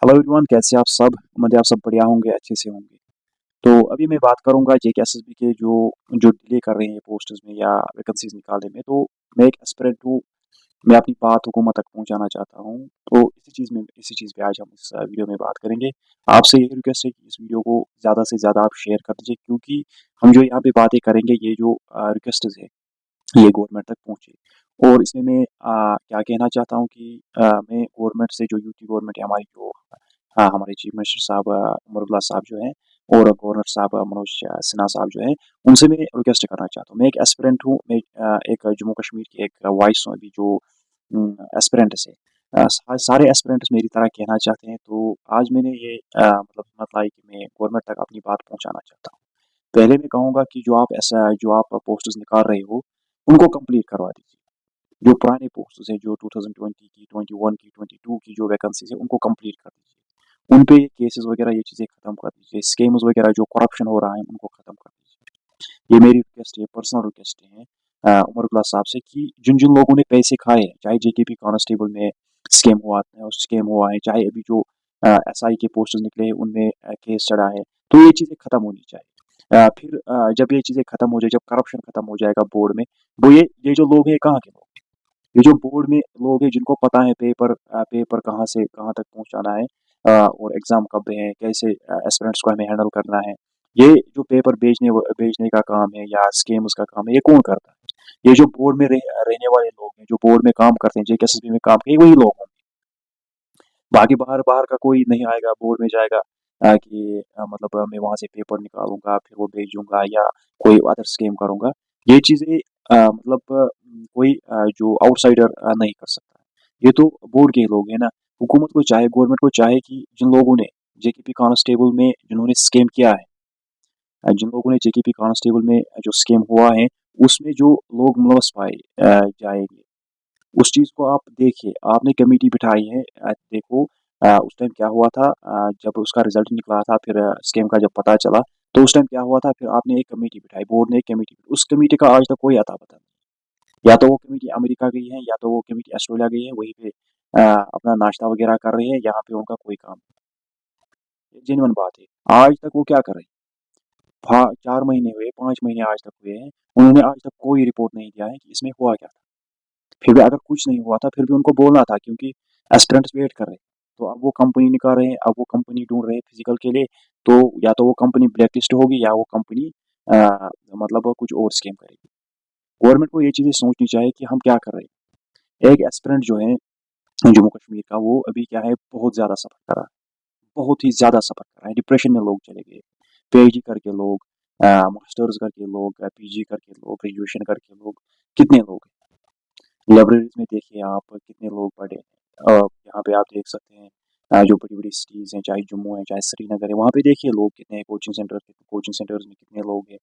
Hello everyone, कैसे आप सब? उम्मीद है आप सब बढ़िया होंगे, अच्छे से होंगे। तो अभी मैं बात करूँगा जेकेएसएसबी के जो जो डिले कर रहे हैं पोस्ट्स में या वैकेंसीज़ निकालने में। तो मैं एक एस्पिरेंट हूँ, मैं अपनी बात हुकूमत तक पहुँचाना चाहता हूँ। तो इसी चीज़ पे आज हम इस वीडियो में बात करेंगे। आपसे यही रिक्वेस्ट है कि इस वीडियो को ज़्यादा से ज़्यादा आप शेयर कर दीजिए, क्योंकि हम जो यहाँ पे बातें करेंगे, ये जो रिक्वेस्ट्स है, ये गवर्नमेंट तक पहुँचे। और इसमें मैं क्या कहना चाहता हूँ कि मैं गवर्नमेंट से, जो यूपी गवर्नमेंट है हमारी, जो हमारे चीफ मिनिस्टर साहब उमर अब्दुल्ला साहब जो हैं, और गवर्नर साहब मनोज सिन्हा साहब जो हैं, उनसे मैं रिक्वेस्ट करना चाहता हूँ। मैं एक एस्पिरेंट हूँ, मैं एक जम्मू कश्मीर की एक वॉइस हूँ अभी, जो एस्पिरेंट्स है। सारे एस्पिरेंट्स मेरी तरह कहना चाहते हैं। तो आज मैंने ये मतलब हिम्मत लाई कि मैं गवर्नमेंट तक अपनी बात पहुँचाना चाहता हूँ। पहले मैं कहूँगा कि जो आप पोस्ट्स निकाल रहे हो, उनको कंप्लीट करवा दीजिए। जो पुराने पोस्ट्स हैं, जो 2020 की, 21 की, 22 की जो वैकेंसीज़ है, उनको कंप्लीट कर दीजिए। उन पे ये केसेस वगैरह, ये चीज़ें खत्म कर दीजिए। स्कैम्स वगैरह, जो करप्शन हो रहा है, उनको खत्म कर दीजिए। ये मेरी रिक्वेस्ट है, पर्सनल रिक्वेस्ट है उमर अब्दुल्ला साहब से, कि जिन-जिन लोगों ने पैसे खाए हैं, चाहे जेकेपी कांस्टेबल में स्कैम हुआ है, चाहे अभी जो एसआई के पोस्ट्स निकले हैं, उनमें केस चढ़ा है, तो ये चीज़ें खत्म होनी चाहिए। फिर जब ये चीज़ें खत्म हो जाए, जब करप्शन खत्म हो जाएगा बोर्ड में, वो ये जो लोग हैं, कहाँ के लोग? ये जो बोर्ड में लोग हैं, जिनको पता है पेपर कहाँ से कहाँ तक पहुँचाना है, और एग्ज़ाम कब है, कैसे एस्पिरेंट्स को हमें हैंडल करना है। ये जो पेपर बेचने का काम है या स्कैम्स का काम है, ये कौन करता है? ये जो बोर्ड में रहने वाले लोग हैं, जो बोर्ड में काम करते हैं, जेकेएसएसबी में काम करते हैं, वही लोग होंगे। बाकी बाहर बाहर का कोई नहीं आएगा, बोर्ड में जाएगा कि मतलब मैं वहाँ से पेपर निकालूँगा, फिर वो भेजूँगा, या कोई अदर स्कैम करूँगा। ये चीज़ें मतलब कोई जो आउटसाइडर नहीं कर सकता। ये तो बोर्ड के ही लोग हैं ना। हुकूमत को चाहे, गवर्नमेंट को चाहे, कि जिन लोगों ने जेकेपी कांस्टेबल में जिन्होंने स्कैम किया है, जिन लोगों ने जेकेपी कांस्टेबल में जो स्कैम हुआ है, उसमें जो लोग मुलवस पाए जाएँगे, उस चीज़ को आप देखिए। आपने कमेटी बिठाई है, देखो उस टाइम क्या हुआ था, जब उसका रिजल्ट निकला था, फिर स्कैम का जब पता चला, तो उस टाइम क्या हुआ था, फिर आपने एक कमेटी बिठाई, बोर्ड ने एक कमेटी, उस कमेटी का आज तक कोई अता-पता नहीं। या तो वो कमेटी अमेरिका गई है, या तो वो कमेटी ऑस्ट्रेलिया गई है, वहीं पे अपना नाश्ता वगैरह कर रही है, यहाँ पे उनका कोई काम नहीं। जेन्युइन बात है। आज तक वो क्या कर रहे हैं? 4 महीने हुए, 5 महीने आज तक हुए हैं, उन्होंने आज तक कोई रिपोर्ट नहीं दिया है कि इसमें हुआ क्या था। फिर भी अगर कुछ नहीं हुआ था, फिर भी उनको बोलना था, क्योंकि एस्पिरेंट्स वेट कर रहे हैं। तो अब वो कंपनी निकाल रहे हैं, अब वो कंपनी ढूँढ रहे हैं फिज़िकल के लिए। तो या तो वो कंपनी ब्लैकलिस्ट होगी, या वो कंपनी मतलब वो कुछ और स्कैम करेगी। गवर्नमेंट को ये चीज़ें सोचनी चाहिए कि हम क्या कर रहे हैं। एक एस्पिरेंट जो है जम्मू कश्मीर का, वो अभी क्या है, बहुत ज़्यादा सफ़र कर रहा है, बहुत ही ज़्यादा सफ़र कर रहा है। डिप्रेशन में लोग चले गए, पीएचडी करके लोग, मास्टर्स करके लोग, पीजी करके लोग, ग्रेजुएशन करके लोग, कितने लोग हैं। लाइब्रेरीज़ में देखिए आप, कितने लोग पढ़े हैं। यहाँ पे आप देख सकते हैं, जो बड़ी-बड़ी सिटीज़ हैं, चाहे जम्मू है, चाहे श्रीनगर है, वहाँ पे देखिए लोग कितने हैं, कोचिंग सेंटर्स में कितने लोग हैं,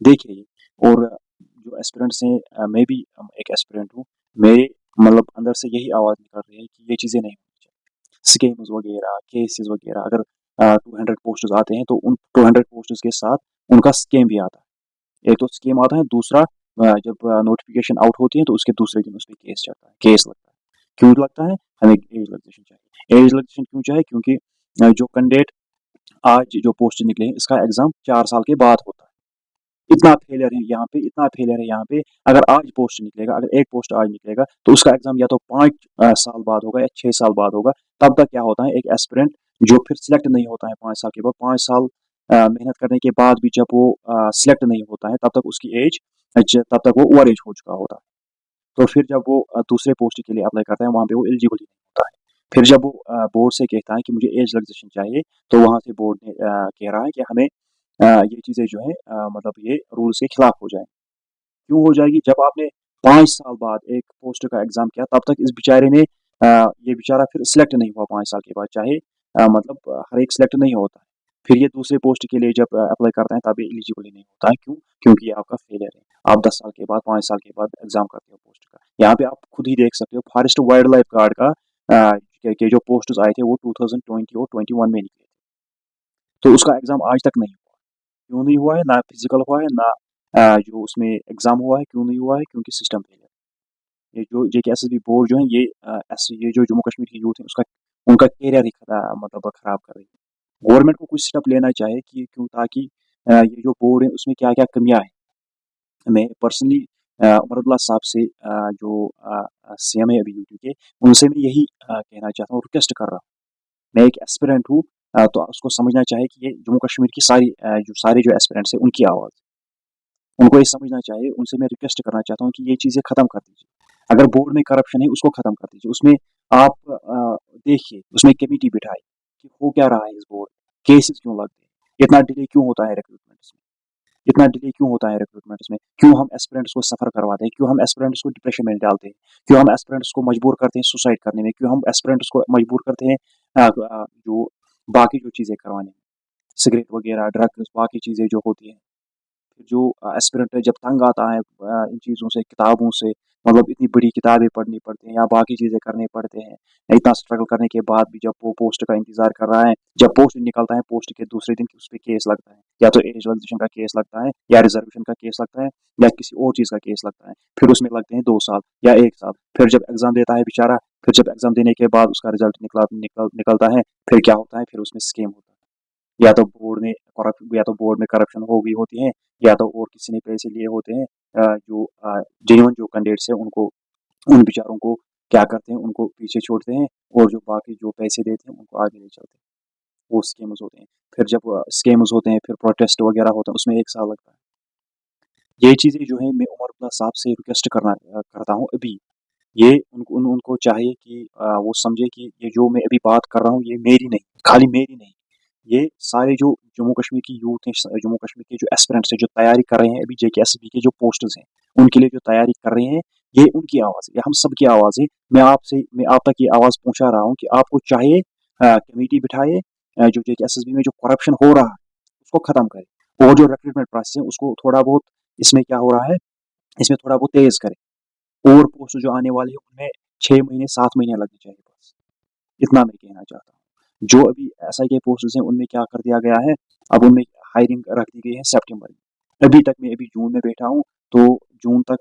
देखिए। और जो एस्पिरेंट्स हैं, मैं भी एक एस्पिरेंट हूँ। मेरे मतलब अंदर से यही आवाज़ निकल रही है कि ये चीज़ें नहीं होनी चाहिए। स्कैम्स वगैरह, केसेस वगैरह, अगर 200 पोस्ट्स आते हैं, तो उन 200 पोस्ट्स के साथ उनका स्कैम भी आता है। एक तो स्कीम आता है, दूसरा जब नोटिफ़िकेशन आउट होती है, तो उसके दूसरे दिन उसपे केस चलता है, केस लगता है। क्यों लगता है? हमें एज रिलैक्सेशन चाहिए। एज रिलैक्सेशन क्यों चाहिए? क्योंकि जो कैंडिडेट आज जो पोस्ट निकले हैं, इसका एग्ज़ाम 4 साल के बाद होता है। इतना फेलियर है यहाँ पे, इतना फेलियर है यहाँ पे। अगर आज पोस्ट निकलेगा, अगर एक पोस्ट आज निकलेगा, तो उसका एग्ज़ाम या तो 5 साल बाद होगा, या 6 साल बाद होगा। तब तक क्या होता है, एक एस्पिरेंट जो फिर सिलेक्ट नहीं होता है 5 साल के बाद, 5 साल मेहनत करने के बाद भी जब वो सिलेक्ट नहीं होता है, तब तक उसकी एज तब तक वो ओवर एज हो चुका होता है। तो फिर जब वो दूसरे पोस्ट के लिए अप्लाई करता है, वहाँ पे वो एलिजिबल ही नहीं होता है। फिर जब वो बोर्ड से कहता है कि मुझे एज रिलैक्सेशन चाहिए, तो वहाँ से बोर्ड ने कह रहा है कि हमें ये चीज़ें जो है मतलब ये रूल्स के खिलाफ हो जाए। क्यों हो जाएगी? जब आपने 5 साल बाद एक पोस्ट का एग्ज़ाम किया, तब तक इस बेचारे ने ये बेचारा फिर सिलेक्ट नहीं हुआ 5 साल के बाद, चाहे मतलब हर एक सिलेक्ट नहीं होता है। फिर ये दूसरे पोस्ट के लिए जब अप्लाई करता है, तब ये एलिजिबल ही नहीं होता है। क्यों? क्योंकि ये आपका फेलियर है। आप 10 साल के बाद, 5 साल के बाद एग्ज़ाम करते हो पोस्ट का। यहाँ पे आप खुद ही देख सकते हो, फॉरेस्ट वाइल्ड लाइफ गार्ड का के जो पोस्ट्स आए थे, वो 2020 और 21 में निकले थे। तो उसका एग्ज़ाम आज तक नहीं हुआ। क्यों नहीं हुआ है? ना फिज़िकल हुआ है, ना जो उसमें एग्ज़ाम हुआ है। क्यों नहीं हुआ है? क्योंकि सिस्टम फेलियर है। ये जो जेकेएसएसबी बोर्ड जो है, ये जो जम्मू कश्मीर की यूथ है, उसका उनका करियर ही मतलब खराब कर रही है। गवर्नमेंट को कुछ स्टेप लेना चाहिए कि क्यों, ताकि ये जो बोर्ड है उसमें क्या-क्या कमियाँ हैं। मैं पर्सनली उमर अब्दुल्ला साहब से जो सीएम है अभी यूपी के, उनसे मैं यही कहना चाहता हूँ, रिक्वेस्ट कर रहा हूँ। मैं एक एस्पिरेंट हूँ, तो उसको समझना चाहिए कि ये जम्मू कश्मीर की जो सारे जो एस्पिरेंट्स हैं उनकी आवाज़, उनको ये समझना चाहिए। उनसे मैं रिक्वेस्ट करना चाहता हूँ कि ये चीज़ें खत्म कर दीजिए। अगर बोर्ड में करप्शन है उसको खत्म कर दीजिए। उसमें आप देखिए, उसमें कमेटी बिठाई कि हो क्या रहा है इस बोर्ड में, केसेस क्यों लगते हैं, इतना डिले क्यों होता है रिक्रूटमेंट्स में, इतना डिले क्यों होता है रिक्रूटमेंट्स में, क्यों हम एस्पिरेंट्स को सफ़र करवाते हैं, क्यों हम एस्पिरेंट्स को डिप्रेशन में डालते हैं, क्यों हम एस्पिरेंट्स को मजबूर करते हैं सुसाइड करने में, क्यों हम एस्पिरेंट्स को मजबूर करते हैं जो बाकी जो चीज़ें करवाने में, सिगरेट वगैरह, ड्रग्स, बाकी चीज़ें जो होती हैं। फिर जो एस्पिरेंट है जब तंग आता है इन चीज़ों से, किताबों से, मतलब इतनी बड़ी किताबें पढ़नी पड़ती हैं या बाकी चीज़ें करने पड़ते हैं, इतना स्ट्रगल करने के बाद भी जब वो पोस्ट का इंतज़ार कर रहा है, जब पोस्ट निकलता है, पोस्ट के दूसरे दिन उस पे केस लगता है, या तो एज रिजर्वेशन का केस लगता है, या रिजर्वेशन का केस लगता है, या किसी और चीज़ का केस लगता है, फिर उसमें लगते हैं 2 साल या 1 साल। फिर जब एग्ज़ाम देता है बेचारा, फिर जब एग्ज़ाम देने के बाद उसका रिजल्ट निकलता है, फिर क्या होता है, फिर उसमें स्कैम होता है। या तो बोर्ड में करप्शन हो गई होती है, या तो और किसी ने पैसे लिए होते हैं। जो जेन्युइन जो कैंडिडेट्स हैं उनको, उन बेचारों को क्या करते हैं, उनको पीछे छोड़ते हैं, और जो बाकी जो पैसे देते हैं उनको आगे ले चलते हैं। वो स्कैम्स होते हैं। फिर जब स्कैम्स होते हैं, फिर प्रोटेस्ट वगैरह होता है, उसमें 1 साल लगता है। ये चीज़ें जो है मैं उमर अब्दुल्ला साहब से रिक्वेस्ट करता हूँ अभी। ये उनको चाहिए कि वो समझे कि ये जो मैं अभी बात कर रहा हूँ, ये मेरी नहीं, खाली मेरी नहीं। ये सारे जो जम्मू कश्मीर की यूथ है, जम्मू कश्मीर के जो एस्पिरेंट्स हैं, जो तैयारी कर रहे हैं अभी जेकेएसबी के जो पोस्टर्स हैं, उनके लिए जो तैयारी कर रहे हैं, ये उनकी आवाज़ है, ये हम सबकी आवाज़ है। मैं आप तक ये आवाज़ पहुँचा रहा हूँ कि आपको चाहिए कमेटी बिठाइए, जो जेकेएसएसबी में जो करप्शन हो रहा है, उसको खत्म करें, और जो रिक्रूटमेंट प्रोसेस है उसको थोड़ा बहुत, इसमें क्या हो रहा है, इसमें थोड़ा बहुत तेज़ करें। और पोस्ट जो आने वाली है उनमें 6 महीने 7 महीने लगने चाहिए बस। इतना मैं कहना चाहता हूँ। जो अभी एसआई के पोस्ट्स हैं उनमें क्या कर दिया गया है, अब उनमें हायरिंग रख दी गई है सितंबर में। मैं अभी जून में बैठा हूँ, तो जून तक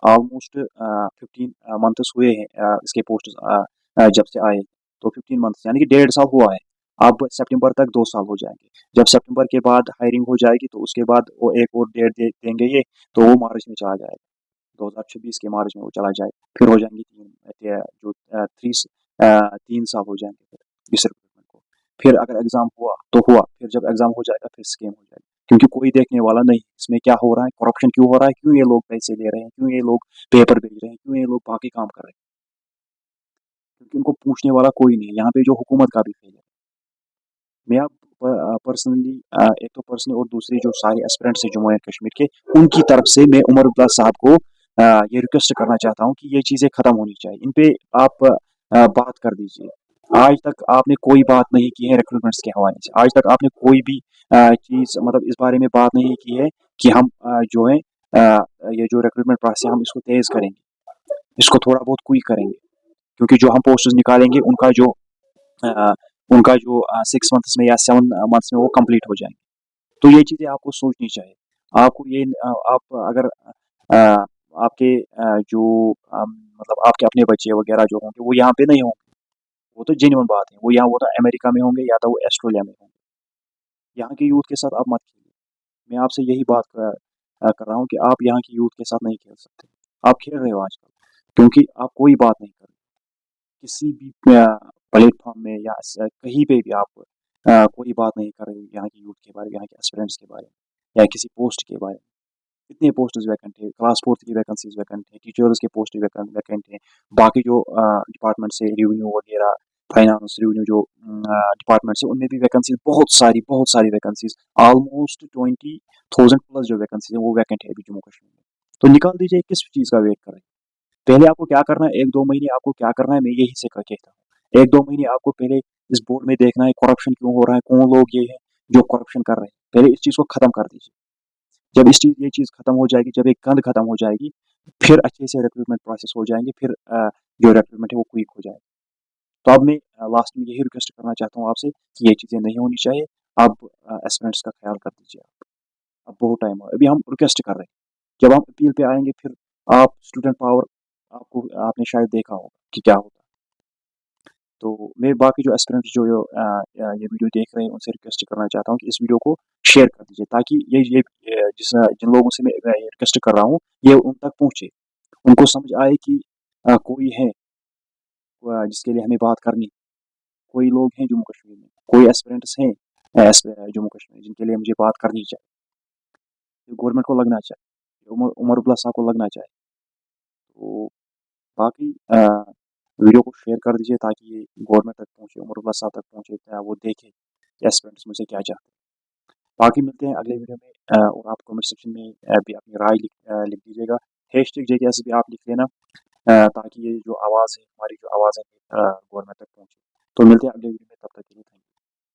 ऑलमोस्ट 15 मंथ्स हुए हैं इसके पोस्ट्स जब से आए। तो 15 मंथ्स यानी कि 1.5 साल हुआ है। अब सितंबर तक 2 साल हो जाएँगे। जब सितंबर के बाद हायरिंग हो जाएगी तो उसके बाद वो एक और डेट दे देंगे ये, तो वो मार्च में चला जाएगा। 2026 के मार्च में वो चला जाए, फिर हो जाएंगे 3 साल हो जाएंगे फिर इस रिक्रूटमेंट को। फिर अगर एग्जाम हुआ तो हुआ, फिर जब एग्जाम हो जाएगा फिर स्कीम हो जाएगी, क्योंकि कोई देखने वाला नहीं इसमें क्या हो रहा है, करप्शन क्यों हो रहा है, क्यों ये लोग पैसे ले रहे हैं, क्यों ये लोग पेपर भेज रहे हैं, क्यों ये लोग बाकी काम कर रहे हैं, क्योंकि उनको पूछने वाला कोई नहीं है। यहाँ पे जो हुकूमत का भी फेल है। मैं आप पर्सनली, एक तो पर्सनली, और दूसरी जो सारे एस्पिरेंट्स हैं जम्मू एंड कश्मीर के, उनकी तरफ से मैं उमर अब्दुल्ला साहब को ये रिक्वेस्ट करना चाहता हूँ कि ये चीज़ें खत्म होनी चाहिए। इन पे आप बात कर दीजिए। आज तक आपने कोई बात नहीं की है रिक्रूटमेंट्स के हवाले से। आज तक आपने कोई भी चीज़, मतलब इस बारे में बात नहीं की है कि हम जो है ये जो रिक्रूटमेंट प्रोसेस है हम इसको तेज़ करेंगे, इसको थोड़ा बहुत क्विक करेंगे, क्योंकि जो हम पोस्ट्स निकालेंगे अ, उनका जो 6 मंथ्स में या 7 मंथ्स में वो कंप्लीट हो जाएँगे। तो ये चीज़ें आपको सोचनी चाहिए। आपको ये आप अगर आपके जो मतलब आपके अपने बच्चे वग़ैरह जो होंगे वो यहाँ पे नहीं होंगे, वो तो जेन्युइन बात है। वो तो अमेरिका में होंगे या तो वो ऑस्ट्रेलिया में होंगे। यहाँ के यूथ के साथ आप मत खेलिए। मैं आपसे यही बात कर रहा हूँ कि आप यहाँ की यूथ के साथ नहीं खेल सकते। आप खेल रहे हो आजकल, क्योंकि आप कोई बात नहीं कर रहे। किसी भी प्लेटफ़ॉर्म में या कहीं पे भी आप कोई बात नहीं कर रहे यहाँ के यूथ के बारे में, यहाँ के एस्पिरेंट्स के बारे में, या किसी पोस्ट के बारे में। इतने पोस्ट्स वैकेंट है, क्लास 4th की वैकेंसीज़ वैकेंट है, टीचर्स के पोस्ट वैकेंट है, बाकी जो डिपार्टमेंट्स है, रेवेन्यू वगैरह, फाइनेंस, रेवेन्यू जो डिपार्टमेंट्स है, उनमें भी वैकेंसीज़ बहुत सारी वैकेंसीज़, ऑलमोस्ट 20,000 प्लस जो वैकेंसीज़ है, वो वैकेंट है अभी जम्मू कश्मीर में। तो निकाल दीजिए, किस चीज़ का वेट कर रहे हैं? पहले आपको क्या करना है, 1-2 महीने आपको क्या करना है, मैं यही से क कहता हूँ। 1-2 महीने आपको पहले इस बोर्ड में देखना है करप्शन क्यों हो रहा है, कौन लोग ये हैं जो करप्शन कर रहे हैं। पहले इस चीज़ को खत्म कर दीजिए। जब ये चीज़ खत्म हो जाएगी, जब ये गंद खत्म हो जाएगी, फिर अच्छे से रिक्रूटमेंट प्रोसेस हो जाएँगे, फिर जो रिक्रूटमेंट है वो क्विक हो जाएगा। तो अब मैं लास्ट में यही रिक्वेस्ट करना चाहता हूँ आपसे कि ये चीज़ें नहीं होनी चाहिए। आप एस्पिरेंट्स का ख़्याल कर दीजिए आप। अब बहुत टाइम हुआ, अभी हम रिक्वेस्ट कर रहे हैं। जब हम अपील पे आएँगे, फिर आप स्टूडेंट पावर, आपने शायद देखा होगा कि क्या होता है। तो मैं बाकी जो एस्पिरेंट्स जो ये वीडियो देख रहे हैं उनसे रिक्वेस्ट करना चाहता हूँ कि इस वीडियो को शेयर कर दीजिए ताकि ये जिन लोगों से मैं ये रिक्वेस्ट कर रहा हूँ ये उन तक पहुँचे। उनको समझ आए कि कोई है जिसके लिए हमें बात करनी, कोई लोग हैं जम्मू कश्मीर में, कोई एस्पिरेंट्स हैं जम्मू कश्मीर जिनके लिए मुझे बात करनी चाहिए, गवर्नमेंट को लगना चाहिए, उमर अब्दुल्ला साहब को लगना चाहिए। तो बाकी वीडियो को शेयर कर दीजिए ताकि ये गवर्नमेंट तक पहुँचे, उमर अब्दुल्ला साहब तक पहुँचे, वो देखे कि एस्पिरेंट्स मुझसे क्या चाहते हैं। बाकी मिलते हैं अगले वीडियो में और आप कमेंट सेक्शन में भी अपनी राय लिख दीजिएगा। हैशटैग JKS भी आप लिख लेना ताकि ये जो आवाज़ है, हमारी जो आवाज़ है गवर्नमेंट तक पहुँचे। तो मिलते हैं अगले वीडियो में, तब तक के लिए थैंक यू।